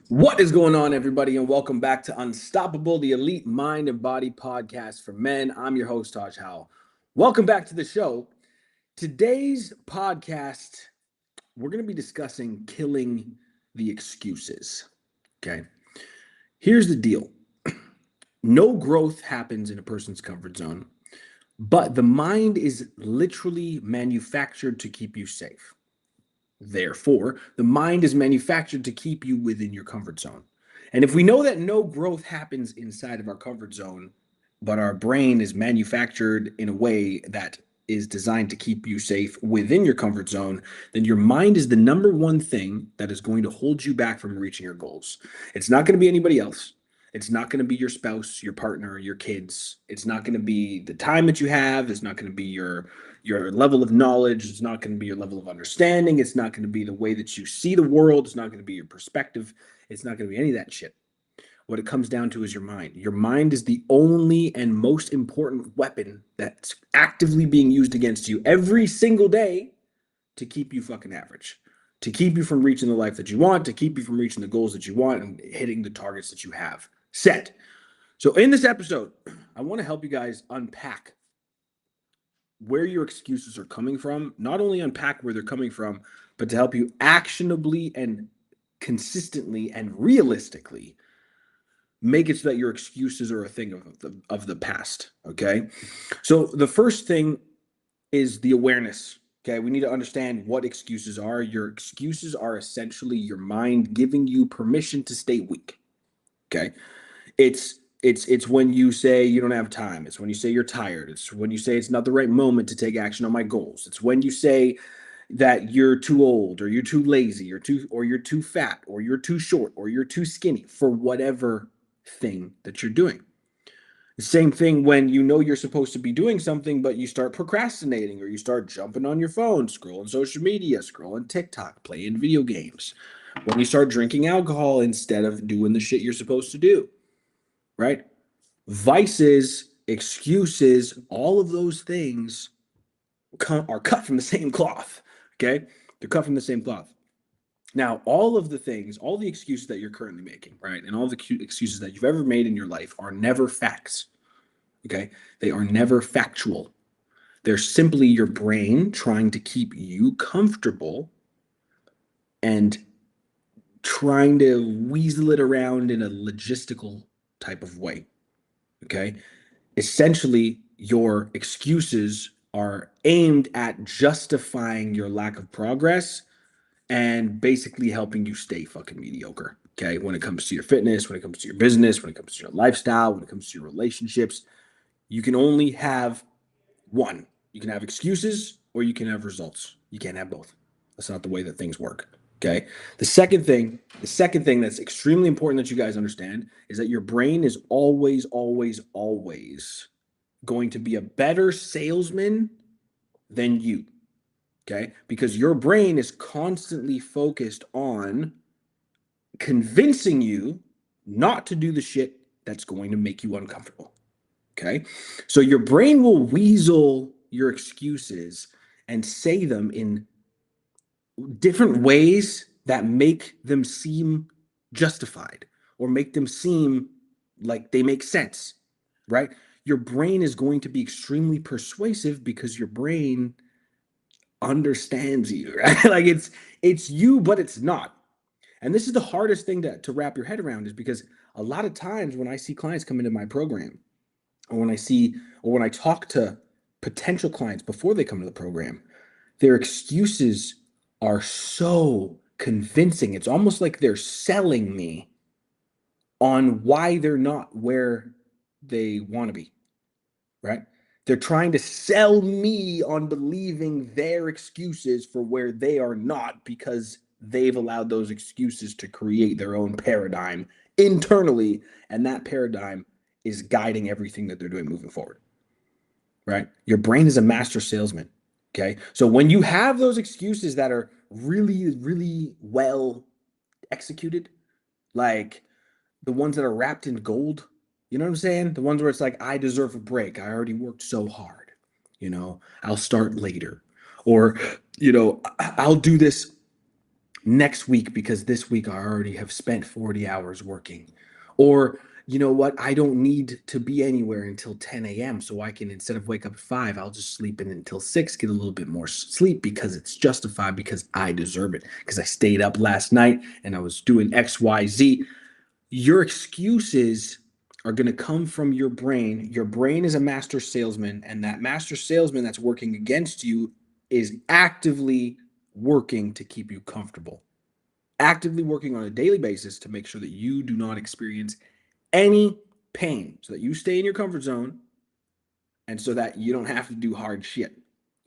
What is going on, everybody, and welcome back to Unstoppable, the Elite Mind and Body podcast for men. I'm your host, Taj Howell. Welcome back to the show. Today's podcast, we're going to be discussing killing the excuses. Okay. Here's the deal. No growth happens in a person's comfort zone, but the mind is literally manufactured to keep you safe. Therefore, the mind is manufactured to keep you within your comfort zone. And if we know that no growth happens inside of our comfort zone, but our brain is manufactured in a way that is designed to keep you safe within your comfort zone, then your mind is the number one thing that is going to hold you back from reaching your goals. It's not going to be anybody else. It's not going to be your spouse, your partner, your kids. It's not going to be the time that you have. It's not going to be your level of knowledge. It's not going to be your level of understanding. It's not going to be the way that you see the world. It's not going to be your perspective. It's not going to be any of that shit. What it comes down to is your mind. Your mind is the only and most important weapon that's actively being used against you every single day to keep you fucking average, to keep you from reaching the life that you want, to keep you from reaching the goals that you want and hitting the targets that you have set. So in this episode, I want to help you guys unpack where your excuses are coming from, not only unpack where they're coming from, but to help you actionably and consistently and realistically make it so that your excuses are a thing of the past. Okay. So the first thing is the awareness. Okay. We need to understand what excuses are. Your excuses are essentially your mind giving you permission to stay weak. Okay. It's when you say you don't have time. It's when you say you're tired. It's when you say it's not the right moment to take action on my goals. It's when you say that you're too old or you're too lazy or you're too fat or you're too short or you're too skinny for whatever thing that you're doing. The same thing when you know you're supposed to be doing something, but you start procrastinating or you start jumping on your phone, scrolling social media, scrolling TikTok, playing video games. When you start drinking alcohol instead of doing the shit you're supposed to do, right? Vices, excuses, all of those things are cut from the same cloth. Okay. They're cut from the same cloth. Now, all of the things, all the excuses that you're currently making, right, and all the excuses that you've ever made in your life are never facts. Okay. They are never factual. They're simply your brain trying to keep you comfortable and trying to weasel it around in a logistical type of way. Okay. Essentially, your excuses are aimed at justifying your lack of progress and basically helping you stay fucking mediocre. Okay. When it comes to your fitness, when it comes to your business, when it comes to your lifestyle, when it comes to your relationships, you can only have one. You can have excuses or you can have results. You can't have both. That's not the way that things work. Okay. The second thing that's extremely important that you guys understand is that your brain is always, always, always going to be a better salesman than you. Okay. Because your brain is constantly focused on convincing you not to do the shit that's going to make you uncomfortable. Okay. So your brain will weasel your excuses and say them in different ways that make them seem justified or make them seem like they make sense, right? Your brain is going to be extremely persuasive because your brain understands you, right? Like it's you, but it's not. And this is the hardest thing to wrap your head around is because a lot of times when I see clients come into my program or when I talk to potential clients before they come to the program, their excuses are so convincing. It's almost like they're selling me on why they're not where they want to be, right? They're trying to sell me on believing their excuses for where they are not because they've allowed those excuses to create their own paradigm internally. And that paradigm is guiding everything that they're doing moving forward, right? Your brain is a master salesman. Okay. So when you have those excuses that are really, really well executed, like the ones that are wrapped in gold, you know what I'm saying? The ones where it's like, I deserve a break. I already worked so hard. I'll start later. Or, I'll do this next week because this week I already have spent 40 hours working. Or, you know what? I don't need to be anywhere until 10 a.m. So I can, instead of wake up at 5, I'll just sleep in until 6, get a little bit more sleep because it's justified, because I deserve it, because I stayed up last night and I was doing XYZ. Your excuses are going to come from your brain. Your brain is a master salesman, and that master salesman that's working against you is actively working to keep you comfortable, actively working on a daily basis to make sure that you do not experience any pain, so that you stay in your comfort zone and so that you don't have to do hard shit.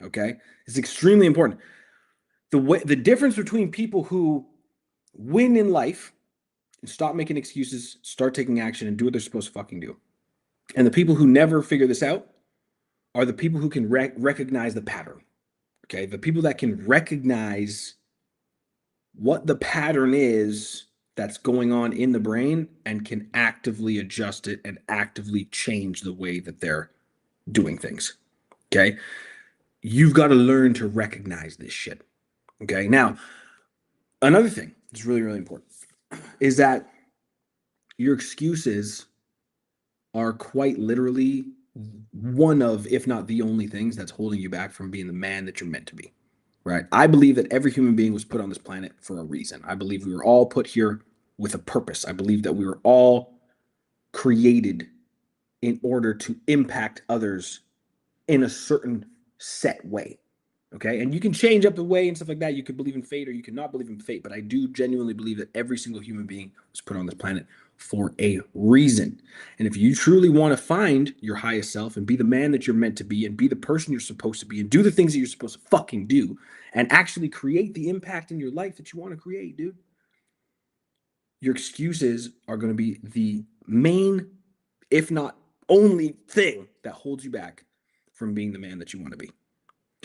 Okay? It's extremely important. The difference between people who win in life and stop making excuses, start taking action, and do what they're supposed to fucking do, and the people who never figure this out are the people who can recognize the pattern. Okay? The people that can recognize what the pattern is that's going on in the brain and can actively adjust it and actively change the way that they're doing things. Okay? You've got to learn to recognize this shit. Okay? Now, another thing that's really, really important is that your excuses are quite literally one of, if not the only things that's holding you back from being the man that you're meant to be. Right? I believe that every human being was put on this planet for a reason. I believe we were all put here with a purpose. I believe that we were all created in order to impact others in a certain set way. Okay? And you can change up the way and stuff like that. You could believe in fate or you could not believe in fate, but I do genuinely believe that every single human being was put on this planet for a reason. And if you truly want to find your highest self and be the man that you're meant to be and be the person you're supposed to be and do the things that you're supposed to fucking do and actually create the impact in your life that you want to create, dude, your excuses are going to be the main, if not only, thing that holds you back from being the man that you want to be.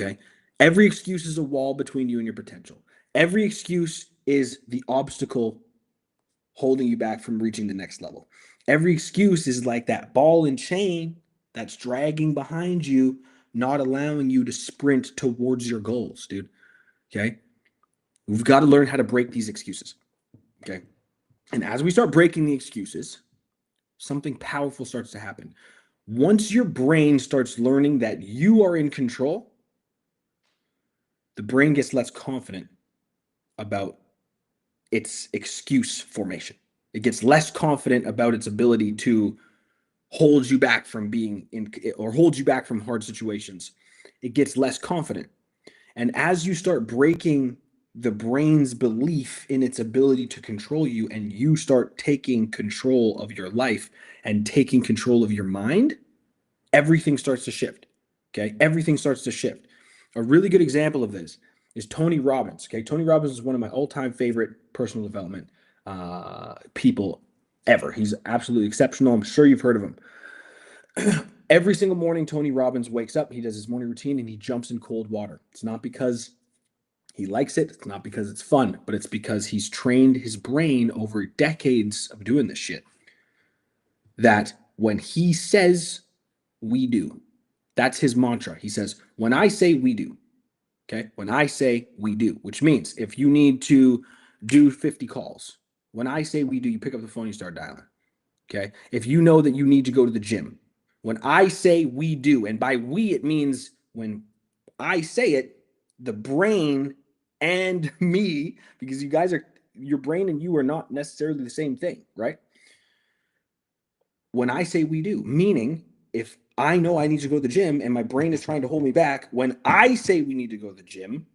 Okay? Every excuse is a wall between you and your potential. Every excuse is the obstacle holding you back from reaching the next level. Every excuse is like that ball and chain that's dragging behind you, not allowing you to sprint towards your goals, dude. Okay? We've got to learn how to break these excuses. Okay? And as we start breaking the excuses, something powerful starts to happen. Once your brain starts learning that you are in control, the brain gets less confident about its excuse formation. It gets less confident about its ability to hold you back from being in, or hold you back from hard situations. It gets less confident. And as you start breaking the brain's belief in its ability to control you, and you start taking control of your life and taking control of your mind, everything starts to shift. Okay? Everything starts to shift. A really good example of this is Tony Robbins. Okay? Tony Robbins is one of my all-time favorite personal development people ever. He's absolutely exceptional. I'm sure you've heard of him. Every single morning, Tony Robbins wakes up, he does his morning routine, and he jumps in cold water. It's not because he likes it, it's not because it's fun, but it's because he's trained his brain over decades of doing this shit. That when he says we do, that's his mantra. He says, when I say we do, okay? When I say we do, which means if you need to do 50 calls, when I say we do, you pick up the phone, you start dialing, okay? If you know that you need to go to the gym, when I say we do, and by we, it means when I say it, the brain and me, because you guys are, your brain and you are not necessarily the same thing, right? When I say we do, meaning if I know I need to go to the gym and my brain is trying to hold me back, when I say we need to go to the gym,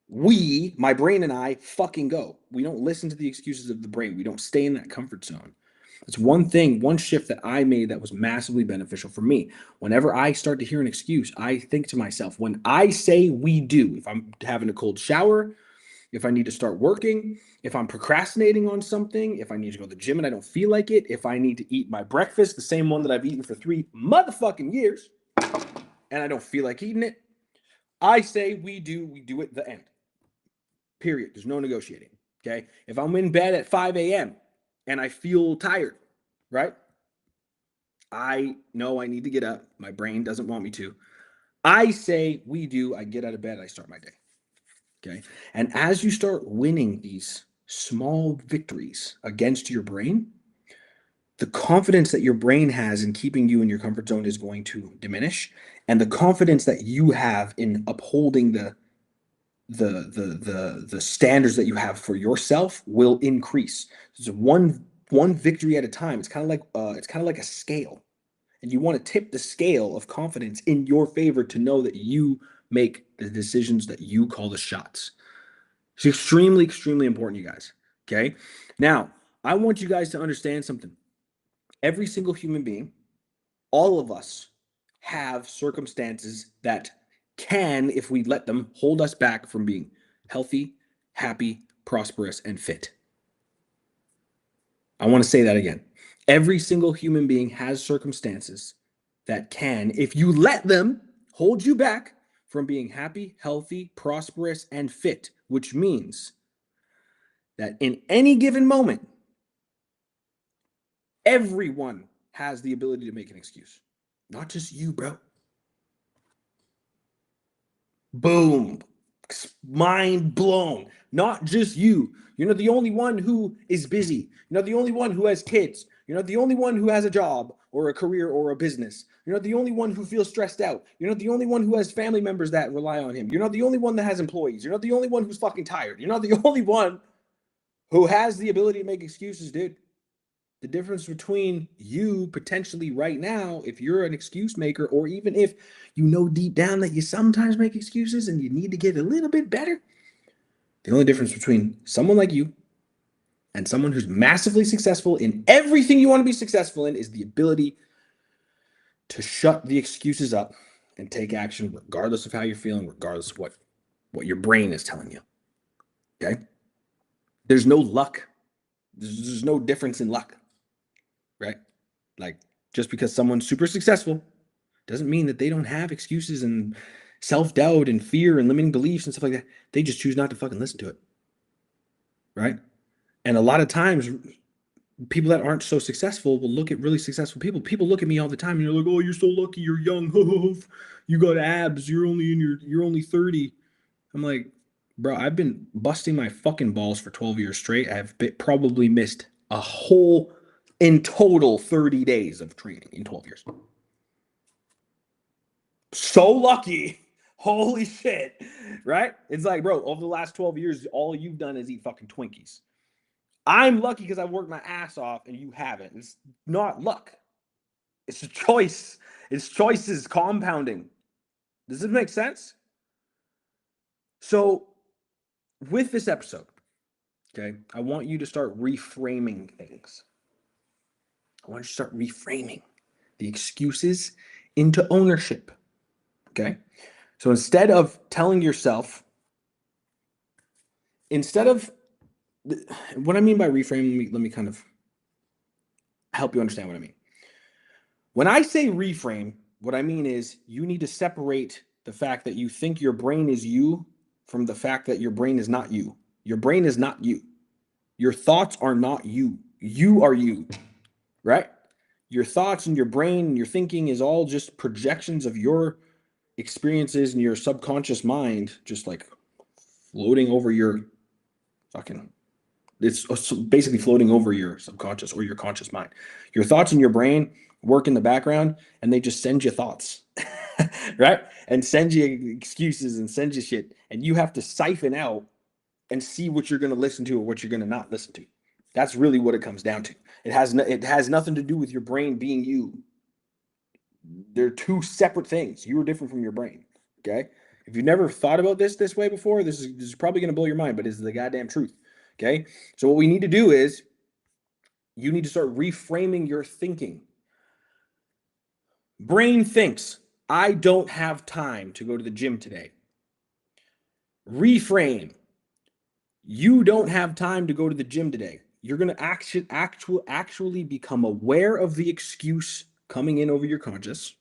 we, my brain and I, fucking go. We don't listen to the excuses of the brain. We don't stay in that comfort zone. It's one thing, one shift that I made that was massively beneficial for me. Whenever I start to hear an excuse, I think to myself, when I say we do, if I'm having a cold shower, if I need to start working, if I'm procrastinating on something, if I need to go to the gym and I don't feel like it, if I need to eat my breakfast, the same one that I've eaten for 3 motherfucking years, and I don't feel like eating it, I say we do it the end. Period. There's no negotiating. Okay. If I'm in bed at 5 a.m. and I feel tired, right? I know I need to get up. My brain doesn't want me to. I say we do. I get out of bed. I start my day. Okay. And as you start winning these small victories against your brain, the confidence that your brain has in keeping you in your comfort zone is going to diminish. And the confidence that you have in upholding the standards that you have for yourself will increase. So one victory at a time. It's kind of like a scale, and you want to tip the scale of confidence in your favor to know that you make the decisions, that you call the shots. It's extremely, extremely important, you guys. Okay. Now, I want you guys to understand something. Every single human being, all of us, have circumstances that can, if we let them, hold us back from being healthy, happy, prosperous, and fit. I want to say that again. Every single human being has circumstances that can, if you let them, hold you back from being happy, healthy, prosperous, and fit, which means that in any given moment, everyone has the ability to make an excuse. Not just you, bro. Boom. Mind blown. Not just you. You're not the only one who is busy. You're not the only one who has kids. You're not the only one who has a job or a career or a business. You're not the only one who feels stressed out. You're not the only one who has family members that rely on him. You're not the only one that has employees. You're not the only one who's fucking tired. You're not the only one who has the ability to make excuses, dude. The difference between you potentially right now, if you're an excuse maker, or even if you know deep down that you sometimes make excuses and you need to get a little bit better, the only difference between someone like you and someone who's massively successful in everything you want to be successful in is the ability to shut the excuses up and take action regardless of how you're feeling, regardless of what your brain is telling you. Okay? There's no luck. There's no difference in luck, right? Like, just because someone's super successful doesn't mean that they don't have excuses and self-doubt and fear and limiting beliefs and stuff like that. They just choose not to fucking listen to it, right? And a lot of times, people that aren't so successful will look at really successful people. People look at me all the time and you're like, oh, you're so lucky, you're young, you got abs, you're only 30. I'm like, bro, I've been busting my fucking balls for 12 years straight. I've probably missed a whole, in total, 30 days of training in 12 years. So lucky. Holy shit. Right? It's like, bro, over the last 12 years, all you've done is eat fucking Twinkies. I'm lucky because I've worked my ass off and you haven't. It's not luck. It's a choice. It's choices compounding. Does this make sense? So, with this episode, okay, I want you to start reframing things. I want you to start reframing the excuses into ownership. Okay? So instead of telling yourself, instead of what I mean by reframing, let me kind of help you understand what I mean. When I say reframe, what I mean is you need to separate the fact that you think your brain is you from the fact that your brain is not you. Your brain is not you. Your thoughts are not you. You are you, right? Your thoughts and your brain and your thinking is all just projections of your experiences in your subconscious mind, just like floating over your fucking, it's basically floating over your subconscious or your conscious mind. Your thoughts in your brain work in the background and they just send you thoughts, right? And send you excuses and send you shit. And you have to siphon out and see what you're going to listen to or what you're going to not listen to. That's really what it comes down to. It has nothing to do with your brain being you. They're two separate things. You are different from your brain. Okay. If you've never thought about this way before, this is probably going to blow your mind, but it's the goddamn truth. Okay. So what we need to do is you need to start reframing your thinking. Brain thinks, I don't have time to go to the gym today. Reframe. You don't have time to go to the gym today. You're going to actually become aware of the excuse coming in over your conscious.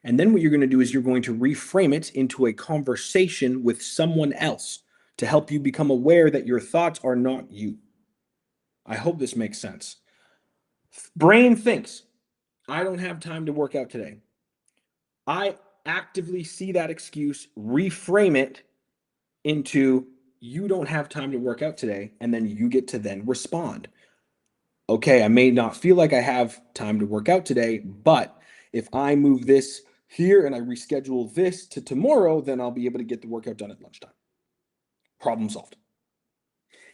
And then what you're going to do is you're going to reframe it into a conversation with someone else to help you become aware that your thoughts are not you. I hope this makes sense. Brain thinks, I don't have time to work out today. I actively see that excuse, reframe it, into you don't have time to work out today, and then you get to then respond. Okay, I may not feel like I have time to work out today, but if I move this here and I reschedule this to tomorrow, then I'll be able to get the workout done at lunchtime. Problem solved.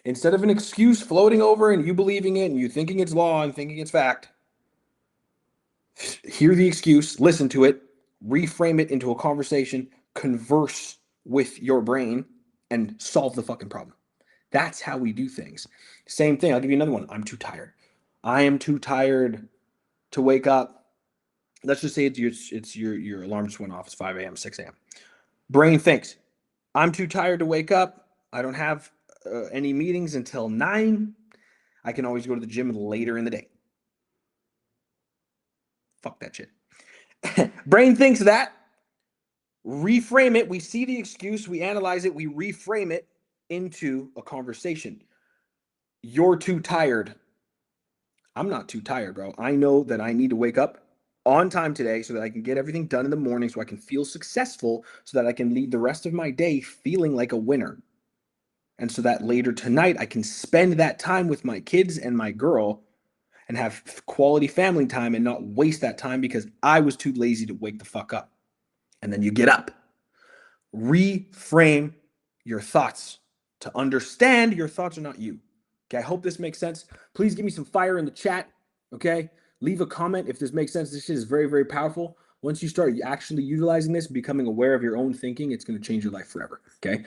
Instead of an excuse floating over and you believing it and you thinking it's law and thinking it's fact, hear the excuse, listen to it, reframe it into a conversation, converse with your brain, and solve the fucking problem. That's how we do things. Same thing. I'll give you another one. I'm too tired. I am too tired to wake up. Let's just say it's your alarm just went off. It's 5 a.m., 6 a.m. Brain thinks, I'm too tired to wake up. I don't have any meetings until 9. I can always go to the gym later in the day. Fuck that shit. Brain thinks that. Reframe it. We see the excuse. We analyze it. We reframe it into a conversation. You're too tired. I'm not too tired, bro. I know that I need to wake up on time today so that I can get everything done in the morning so I can feel successful so that I can lead the rest of my day feeling like a winner. And so that later tonight, I can spend that time with my kids and my girl and have quality family time and not waste that time because I was too lazy to wake the fuck up. And then you get up. Reframe your thoughts to understand your thoughts are not you. Okay, I hope this makes sense. Please give me some fire in the chat. Okay, leave a comment if this makes sense. This shit is very, very powerful. Once you start actually utilizing this, becoming aware of your own thinking, it's going to change your life forever. Okay,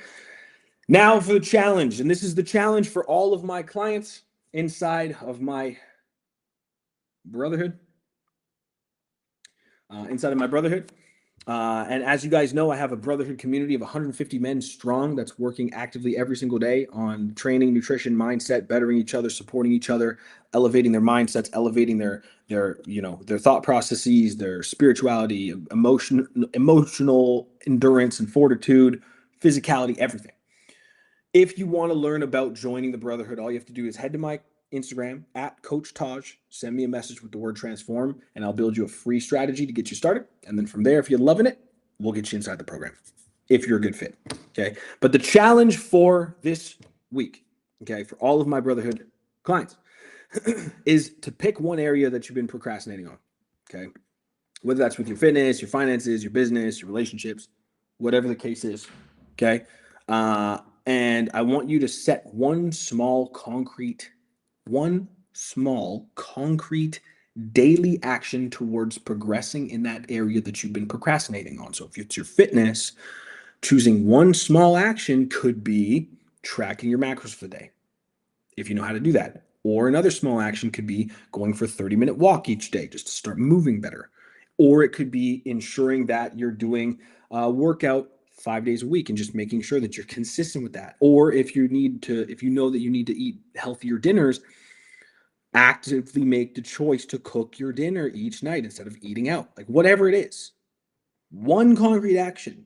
now for the challenge. And this is the challenge for all of my clients inside of my brotherhood. And as you guys know, I have a brotherhood community of 150 men strong that's working actively every single day on training, nutrition, mindset, bettering each other, supporting each other, elevating their mindsets, elevating their thought processes, their spirituality, emotional endurance and fortitude, physicality, everything. If you want to learn about joining the brotherhood, all you have to do is head to my Instagram at Coach Taj, send me a message with the word transform, and I'll build you a free strategy to get you started. And then from there, if you're loving it, we'll get you inside the program if you're a good fit. Okay. But the challenge for this week, okay, for all of my brotherhood clients is to pick one area that you've been procrastinating on. Okay. Whether that's with your fitness, your finances, your business, your relationships, whatever the case is. Okay. And I want you to set one small concrete daily action towards progressing in that area that you've been procrastinating on. So if it's your fitness, choosing one small action could be tracking your macros for the day, if you know how to do that. Or another small action could be going for a 30-minute walk each day just to start moving better. Or it could be ensuring that you're doing a workout 5 days a week and just making sure that you're consistent with that. Or if you know that you need to eat healthier dinners, actively make the choice to cook your dinner each night instead of eating out. Like whatever it is, one concrete action.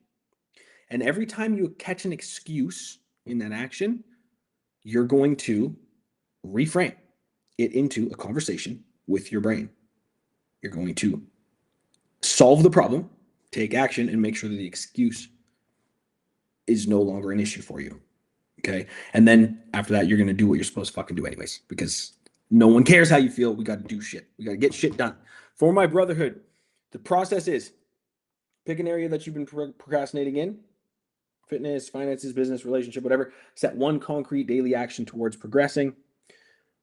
And every time you catch an excuse in that action, you're going to reframe it into a conversation with your brain. You're going to solve the problem, take action, and make sure that the excuse is no longer an issue for you. Okay. And then after that, you're going to do what you're supposed to fucking do anyways, because no one cares how you feel. We got to do shit. We got to get shit done. For my brotherhood, the process is pick an area that you've been procrastinating in: fitness, finances, business, relationship, whatever. Set one concrete daily action towards progressing.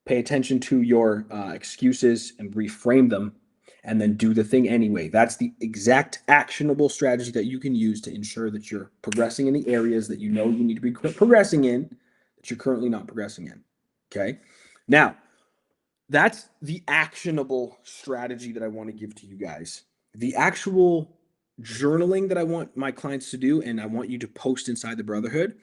Pay attention to your excuses and reframe them, and then do the thing anyway. That's the exact actionable strategy that you can use to ensure that you're progressing in the areas that you know you need to be progressing in, that you're currently not progressing in. Okay. Now, that's the actionable strategy that I want to give to you guys. The actual journaling that I want my clients to do, and I want you to post inside the brotherhood,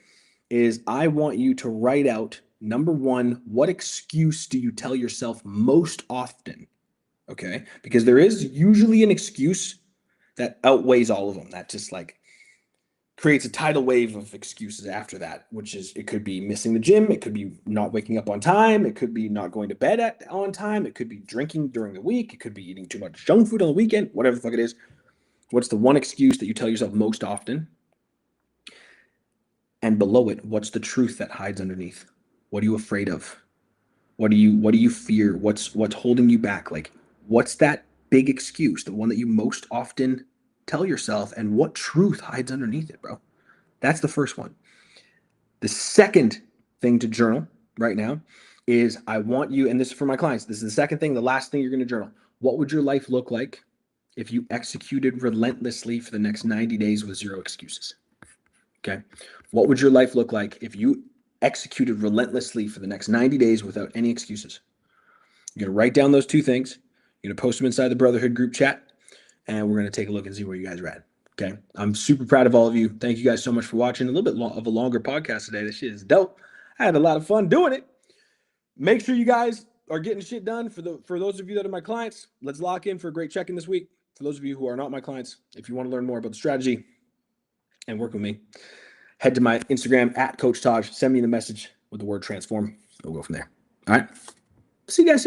is I want you to write out, number one, what excuse do you tell yourself most often? Okay. Because there is usually an excuse that outweighs all of them. That just like creates a tidal wave of excuses after that, which is, it could be missing the gym. It could be not waking up on time. It could be not going to bed on time. It could be drinking during the week. It could be eating too much junk food on the weekend, whatever the fuck it is. What's the one excuse that you tell yourself most often? And below it, what's the truth that hides underneath? What are you afraid of? What do you fear? What's holding you back? Like, what's that big excuse, the one that you most often tell yourself, and what truth hides underneath it, bro? That's the first one. The second thing to journal right now is I want you, and this is for my clients, this is the second thing, the last thing you're going to journal. What would your life look like if you executed relentlessly for the next 90 days with zero excuses? Okay. What would your life look like if you executed relentlessly for the next 90 days without any excuses? You're going to write down those two things. You're going to post them inside the Brotherhood group chat, and we're going to take a look and see where you guys are at. Okay. I'm super proud of all of you. Thank you guys so much for watching. A little bit of a longer podcast today. This shit is dope. I had a lot of fun doing it. Make sure you guys are getting shit done. For those of you that are my clients, let's lock in for a great check-in this week. For those of you who are not my clients, if you want to learn more about the strategy and work with me, head to my Instagram @Coach Taj. Send me the message with the word transform. We'll go from there. All right. See you guys soon.